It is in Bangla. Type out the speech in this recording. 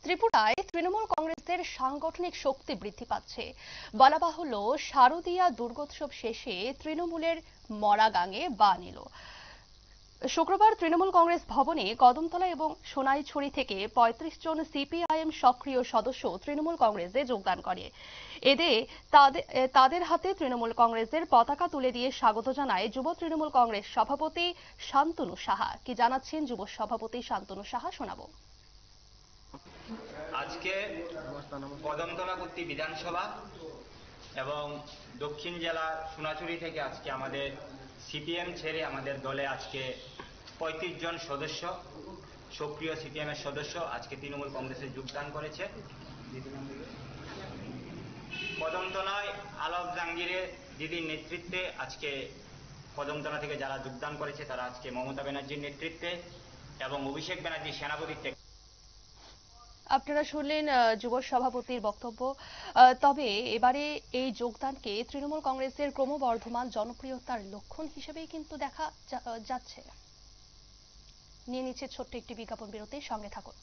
ত্রিপুরায় তৃণমূল কংগ্রেসের সাংগঠনিক শক্তি বৃদ্ধি পাচ্ছে। বলা বাহুল্য, শারদীয়া দুর্গোৎসব শেষে তৃণমূলের মরাগাঙে বা নিল। শুক্রবার তৃণমূল কংগ্রেস ভবনে কদমতলা এবং সোনাইছড়ি থেকে ৩৫ জন সিপিআইএম সক্রিয় সদস্য তৃণমূল কংগ্রেসে যোগদান করে। এতে তাদের হাতে তৃণমূল কংগ্রেসের পতাকা তুলে দিয়ে স্বাগত জানায় যুব তৃণমূল কংগ্রেস সভাপতি শান্তনু সাহা। কি জানাচ্ছেন যুব সভাপতি শান্তনু সাহা, শোনাবো। আজকে কদমতলাবর্তী বিধানসভা এবং দক্ষিণ জেলার সোনাচুরি থেকে আজকে আমাদের সিপিএম ছেড়ে আমাদের দলে আজকে ৩৫ জন সদস্য, সক্রিয় সিপিএম এর সদস্য আজকে তৃণমূল কংগ্রেসে যোগদান করেছে। কদমতলায় আলম জাহাঙ্গীরের দিদির নেতৃত্বে আজকে কদমতলা থেকে যারা যোগদান করেছে তারা আজকে মমতা ব্যানার্জির নেতৃত্বে এবং অভিষেক ব্যানার্জি সেনাপতির। আপনারা শুনলেন যুব সভাপতির বক্তব্য। তবে এবারে এই যোগদানকে তৃণমূল কংগ্রেসের ক্রমবর্ধমান জনপ্রিয়তার লক্ষণ হিসেবেই কিন্তু দেখা যাচ্ছে। নিয়ে নিচ্ছে ছোট্ট একটি বিজ্ঞাপন বিরতির সঙ্গে থাকুন।